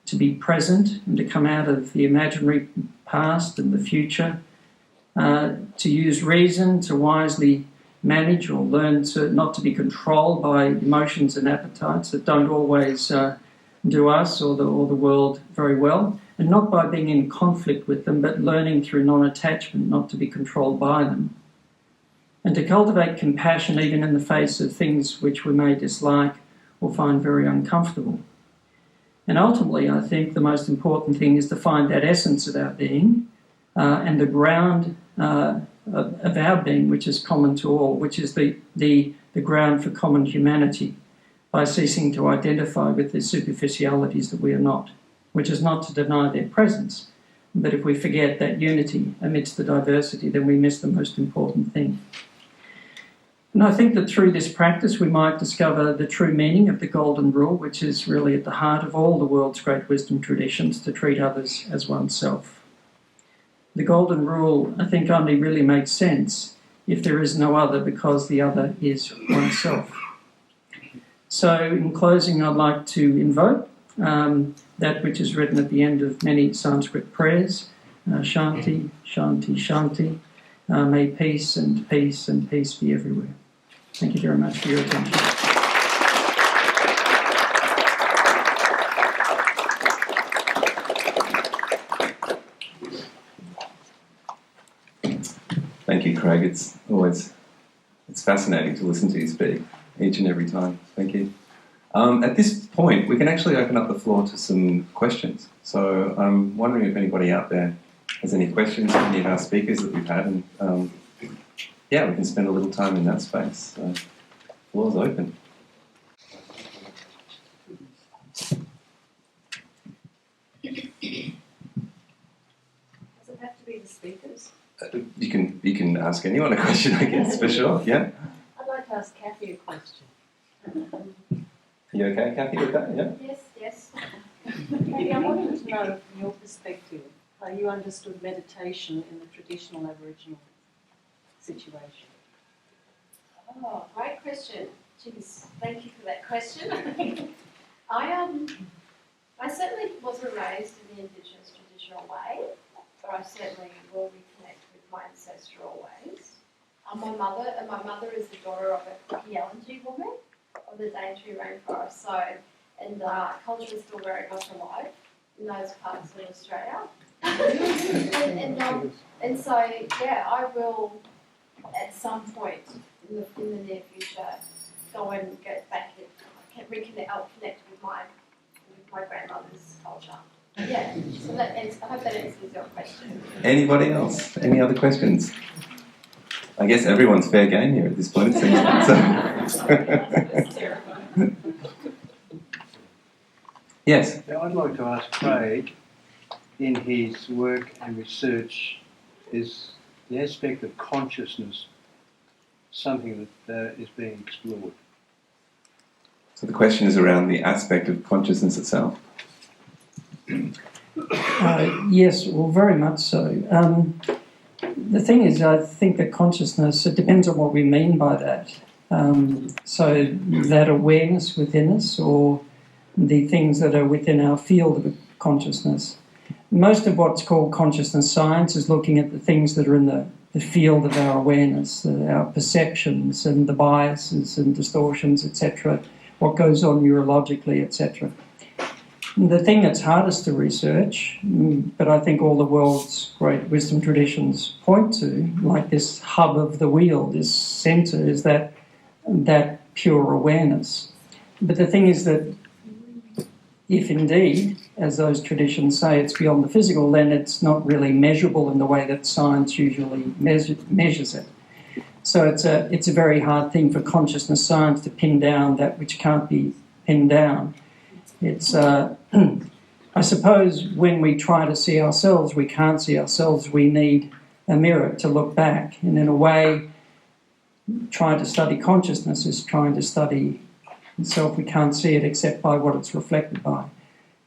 to be present and to come out of the imaginary past and the future, to use reason to wisely manage or learn to not to be controlled by emotions and appetites that don't always do us or the world very well, and not by being in conflict with them, but learning through non-attachment not to be controlled by them, and to cultivate compassion even in the face of things which we may dislike or find very uncomfortable. And ultimately, I think the most important thing is to find that essence of our being and the ground of our being, which is common to all, which is the ground for common humanity, by ceasing to identify with the superficialities that we are not, which is not to deny their presence, but if we forget that unity amidst the diversity, then we miss the most important thing. And I think that through this practice we might discover the true meaning of the Golden Rule, which is really at the heart of all the world's great wisdom traditions, to treat others as oneself. The Golden Rule, I think, only really makes sense if there is no other, because the other is oneself. So in closing, I'd like to invoke that which is written at the end of many Sanskrit prayers, Shanti, Shanti, Shanti. May peace and peace and peace be everywhere. Thank you very much for your attention. Thank you, Craig. It's fascinating to listen to you speak each and every time. Thank you. At this point, we can actually open up the floor to some questions. So I'm wondering if anybody out there has any questions for any of our speakers that we've had. And we can spend a little time in that space. So the floor's open. Does it have to be the speakers? You can ask anyone a question, I guess, for sure. Yeah. I'd like to ask Kathy a question. Are you okay, Kathy, with that? Yeah. Yes. Kathy, I wanted to know from your perspective how you understood meditation in the traditional Aboriginal situation. Oh, great question. Jeez, thank you for that question. I certainly wasn't raised in the Indigenous traditional way, but I certainly will reconnect with my ancestral ways. My mother is the daughter of a Jayanti woman of the Daintree rainforest, culture is still very much alive in those parts of Australia. I will at some point in the near future go and get back and I'll connect with my grandmother's culture. Yeah, so I hope that answers your question. Anybody else? Any other questions? I guess everyone's fair game here at this point, it seems like. That's terrifying. Yes? I'd like to ask Craig, in his work and research, is the aspect of consciousness something that is being explored? So the question is around the aspect of consciousness itself. Yes, well, very much so. The thing is, I think that consciousness, it depends on what we mean by that. So that awareness within us, or the things that are within our field of consciousness. Most of what's called consciousness science is looking at the things that are in the field of our awareness, our perceptions and the biases and distortions, etc., what goes on neurologically, etc. The thing that's hardest to research, but I think all the world's great wisdom traditions point to, like this hub of the wheel, this centre, is that pure awareness. But the thing is that if indeed, as those traditions say, it's beyond the physical, then it's not really measurable in the way that science usually measures it. So it's a very hard thing for consciousness science to pin down that which can't be pinned down. It's, I suppose, when we try to see ourselves, we can't see ourselves, we need a mirror to look back. And in a way, trying to study consciousness is trying to study itself. We can't see it except by what it's reflected by.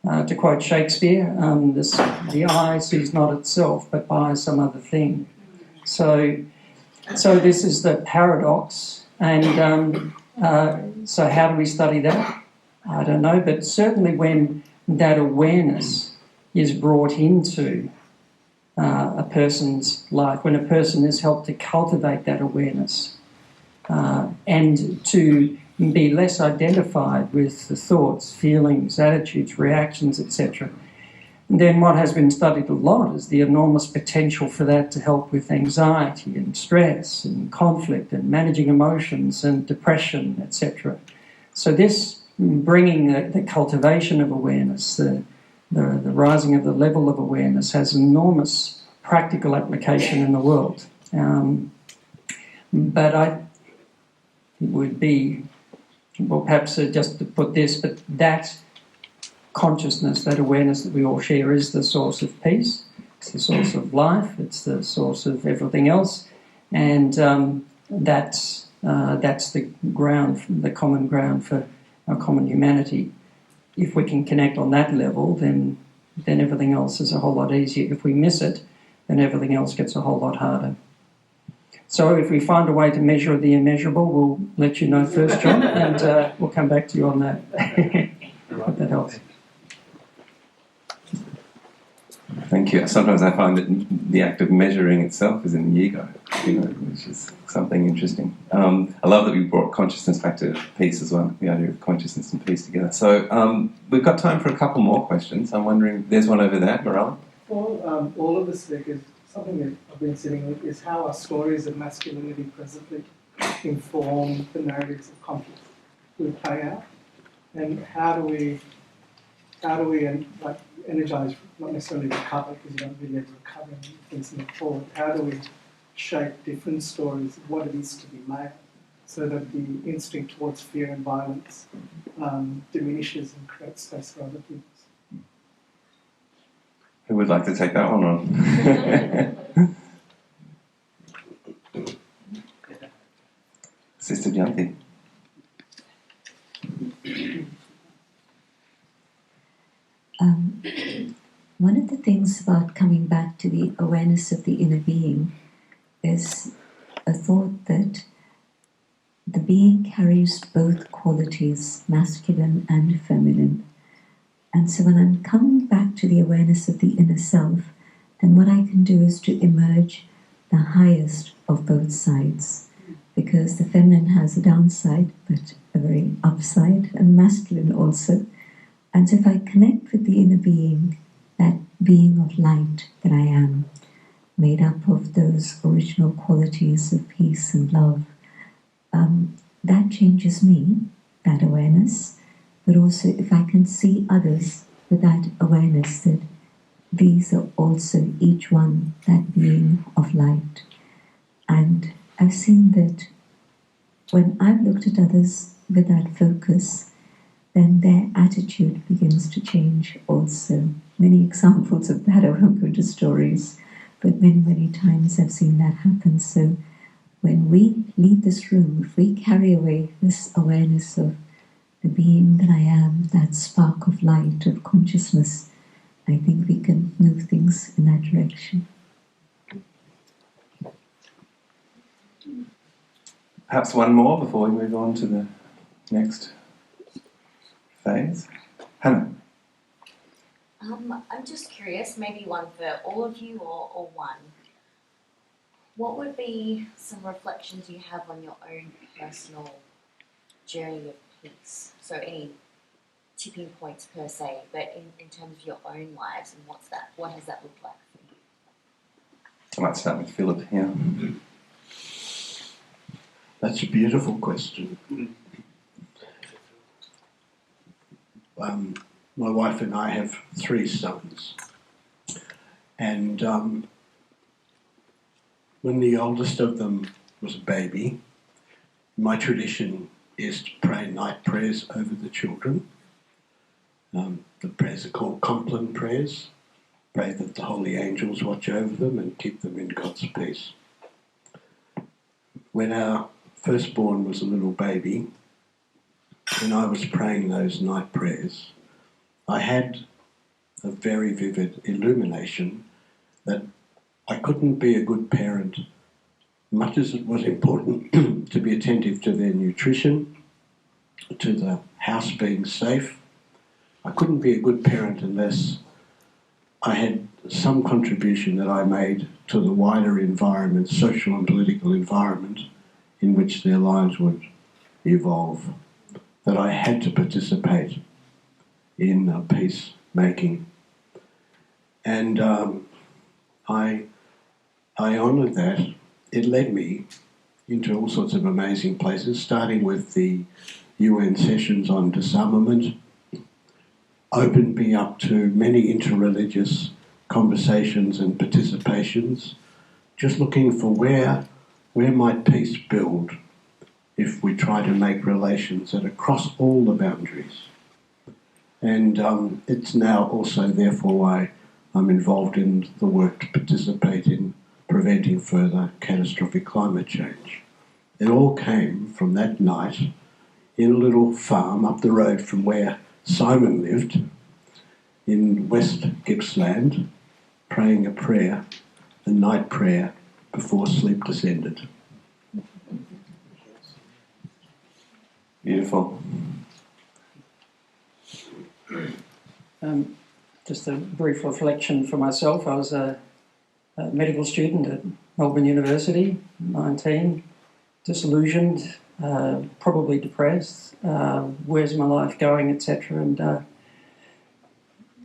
To quote Shakespeare, the eye sees not itself, but by some other thing. So this is the paradox. And so how do we study that? I don't know, but certainly when that awareness is brought into a person's life, when a person is helped to cultivate that awareness and to be less identified with the thoughts, feelings, attitudes, reactions, etc., then what has been studied a lot is the enormous potential for that to help with anxiety and stress and conflict and managing emotions and depression, etc. So this bringing the cultivation of awareness, the rising of the level of awareness has enormous practical application in the world. But it would be, well, perhaps just to put this, but that consciousness, that awareness that we all share is the source of peace, it's the source of life, it's the source of everything else, and that's the ground, the common ground for our common humanity. If we can connect on that level, then everything else is a whole lot easier. If we miss it, then everything else gets a whole lot harder. So if we find a way to measure the immeasurable, we'll let you know first, John, and we'll come back to you on that. Hope that helps. Thank you. Sometimes I find that the act of measuring itself is in the ego, which is something interesting. I love that we brought consciousness back to peace as well, the idea of consciousness and peace together. So we've got time for a couple more questions. I'm wondering, there's one over there, Morella. For all of the speakers, something that I've been sitting with is how our stories of masculinity presently inform the narratives of conflict we play out, and how do we energize, not necessarily recover, because you don't really ever recover and things move forward. How do we shape different stories of what it is to be male, so that the instinct towards fear and violence diminishes and creates space for other things? Who would like to take that one on? Sister Jayanti. One of the things about coming back to the awareness of the inner being is a thought that the being carries both qualities, masculine and feminine. And so when I'm coming back to the awareness of the inner self, then what I can do is to emerge the highest of both sides, because the feminine has a downside, but a very upside, and masculine also. And so if I connect with the inner being, that being of light that I am, made up of those original qualities of peace and love, that changes me, that awareness. But also if I can see others with that awareness that these are also each one that being of light. And I've seen that when I've looked at others with that focus, then their attitude begins to change also. Many examples of that, I won't go into stories, but many, many times I've seen that happen. So when we leave this room, if we carry away this awareness of the being that I am, that spark of light, of consciousness, I think we can move things in that direction. Perhaps one more before we move on to the next phase. Hannah. I'm just curious, maybe one for all of you or one. What would be some reflections you have on your own personal journey of peace? So any tipping points per se, but in terms of your own lives, and what has that looked like for you? I might start with Philip here. That's a beautiful question. My wife and I have 3 sons. And when the oldest of them was a baby, my tradition is to pray night prayers over the children. The prayers are called Compline prayers. Pray that the holy angels watch over them and keep them in God's peace. When our firstborn was a little baby, when I was praying those night prayers, I had a very vivid illumination that I couldn't be a good parent, much as it was important to be attentive to their nutrition, to the house being safe. I couldn't be a good parent unless I had some contribution that I made to the wider environment, social and political environment in which their lives would evolve, that I had to participate in peacemaking. And I honoured that. It led me into all sorts of amazing places, starting with the UN sessions on disarmament, opened me up to many interreligious conversations and participations, just looking for where might peace build if we try to make relations that are across all the boundaries. And it's now also therefore why I'm involved in the work to participate in preventing further catastrophic climate change. It all came from that night in a little farm up the road from where Simon lived in West Gippsland, praying a prayer, a night prayer, before sleep descended. Beautiful. Just a brief reflection for myself. I was a medical student at Melbourne University, 19, disillusioned, probably depressed, where's my life going, etc.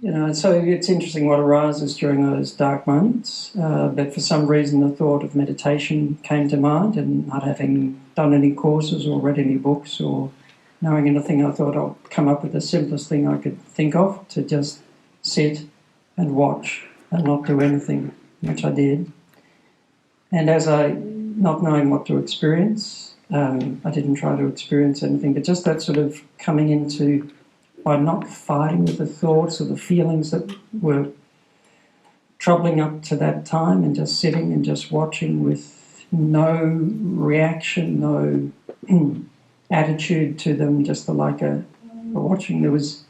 And so it's interesting what arises during those dark moments, but for some reason the thought of meditation came to mind, and not having done any courses or read any books or knowing anything, I thought I'll come up with the simplest thing I could think of, to just sit and watch and not do anything, which I did. And as not knowing what to experience, I didn't try to experience anything, but just that sort of coming into, by not fighting with the thoughts or the feelings that were troubling up to that time, and just sitting and just watching with no reaction, no attitude to them, just like a watching. There was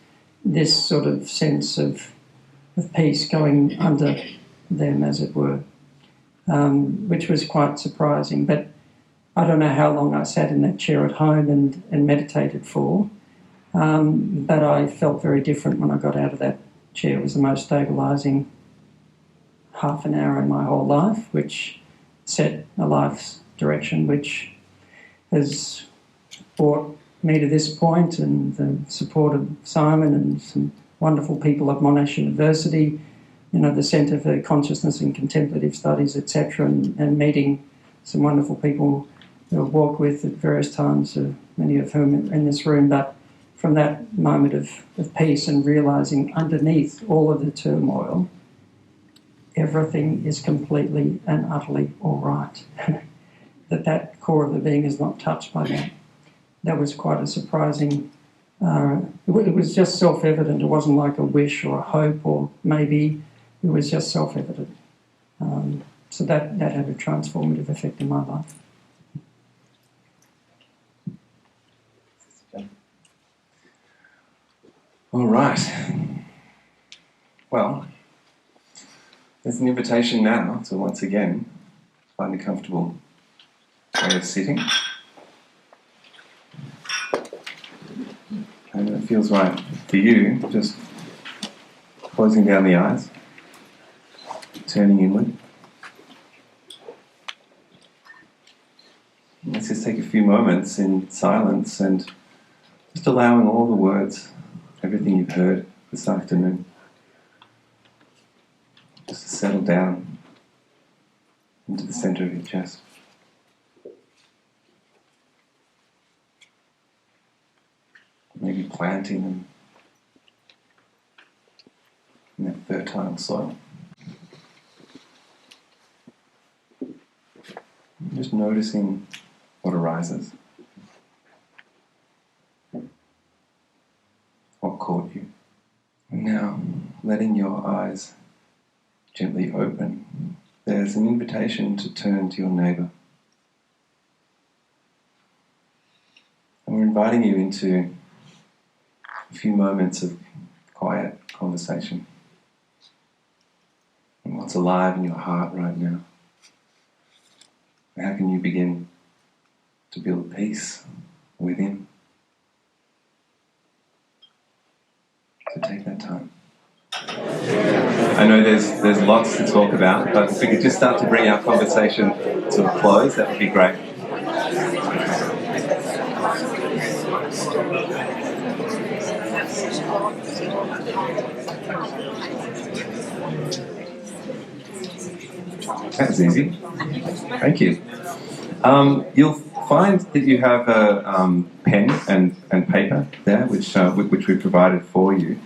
this sort of sense of peace going under them, as it were, which was quite surprising. But I don't know how long I sat in that chair at home and meditated for, but I felt very different when I got out of that chair. It was the most stabilising half an hour in my whole life, which set a life's direction, which has brought me to this point, and the support of Simon and some wonderful people at Monash University, the Centre for Consciousness and Contemplative Studies, etc., and meeting some wonderful people who I've walked with at various times, many of whom are in this room. But from that moment of peace and realising underneath all of the turmoil, everything is completely and utterly all right. that core of the being is not touched by that. That was quite a surprising, it was just self-evident. It wasn't like a wish or a hope or maybe, it was just self-evident. So that had a transformative effect in my life. All right. Well, there's an invitation now to once again find a comfortable way of sitting. And it feels right for you, just closing down the eyes, turning inward. Let's just take a few moments in silence and just allowing all the words, everything you've heard this afternoon, just to settle down into the centre of your chest. Maybe planting them in that fertile soil. Just noticing what arises. What caught you. And now, letting your eyes gently open, there's an invitation to turn to your neighbour. And we're inviting you into a few moments of quiet conversation. And what's alive in your heart right now? How can you begin to build peace within? So take that time. I know there's lots to talk about, but if we could just start to bring our conversation to a close, that would be great. That was easy. Thank you. You'll find that you have a pen and paper there, which we provided for you.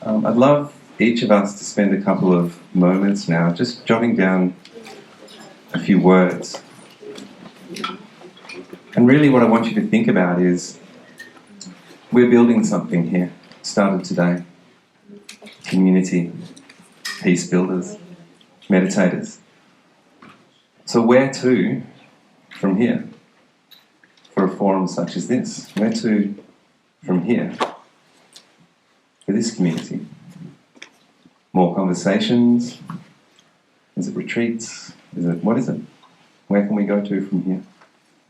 I'd love each of us to spend a couple of moments now just jotting down a few words. And really what I want you to think about is we're building something here, started today. Community, peace builders, meditators. So where to from here for a forum such as this? Where to from here for this community? More conversations? Is it retreats? What is it? Where can we go to from here?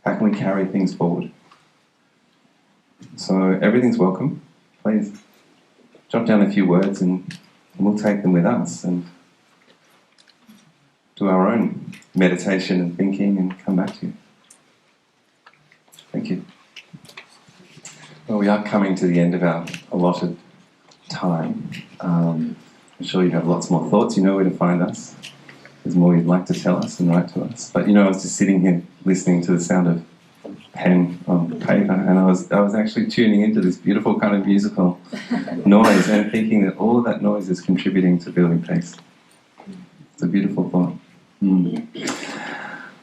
How can we carry things forward? So everything's welcome. Please jot down a few words and we'll take them with us and do our own meditation and thinking and come back to you. Thank you. Well, we are coming to the end of our allotted time. I'm sure you have lots more thoughts. You know where to find us. There's more you'd like to tell us and write to us. But I was just sitting here listening to the sound of pen on paper, and I was actually tuning into this beautiful kind of musical noise and thinking that all of that noise is contributing to building peace. It's a beautiful thought.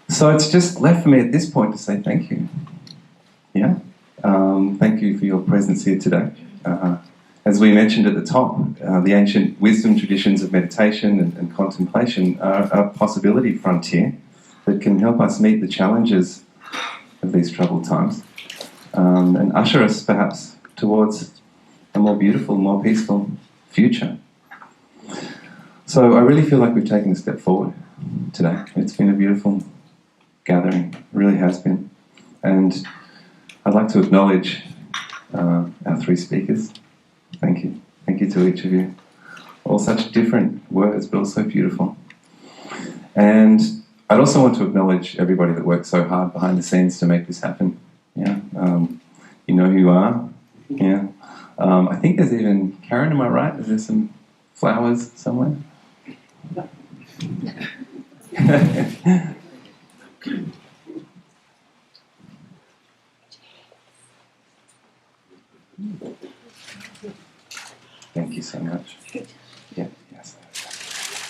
So it's just left for me at this point to say thank you. Yeah? Thank you for your presence here today. As we mentioned at the top, the ancient wisdom traditions of meditation and contemplation are a possibility frontier that can help us meet the challenges of these troubled times and usher us perhaps towards a more beautiful, more peaceful future. So I really feel like we've taken a step forward today. It's been a beautiful gathering, it really has been. And I'd like to acknowledge our three speakers. Thank you. Thank you to each of you. All such different words, but also beautiful. And I'd also want to acknowledge everybody that worked so hard behind the scenes to make this happen. Yeah, you know who you are. Yeah, I think there's even Karen. Am I right? Is there some flowers somewhere? Thank you so much. Yeah, yes.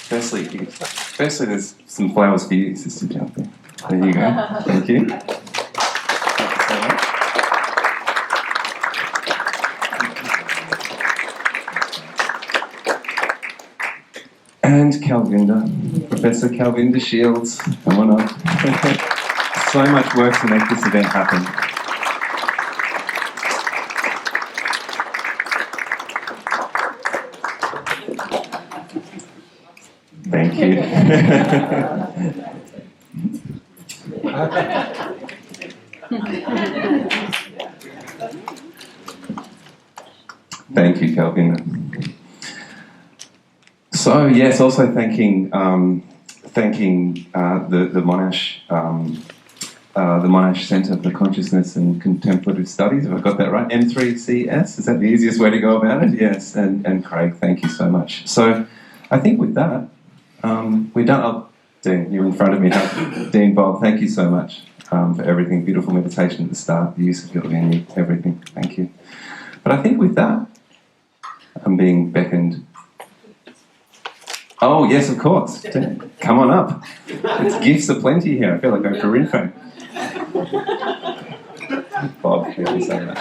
Firstly, there's some flowers for you, Sister Jayanti. There you go. Thank you. Thank you so much. And Calvinda, Professor Calvinda Shields, come on up. So much work to make this event happen. Thank you. Thank you, Calvin. So yes, also thanking the Monash Centre for Consciousness and Contemplative Studies. Have I got that right? M3CS. Is that the easiest way to go about it? Yes. And Craig, thank you so much. So I think with that, we're done. Oh, Dean, you're in front of me. Dean, Bob, thank you so much for everything. Beautiful meditation at the start, the use of your venue, everything. Thank you. But I think with that, I'm being beckoned. Oh, yes, of course. Come on up. It's gifts aplenty here. I feel like Oprah Winfrey. Bob, you say that.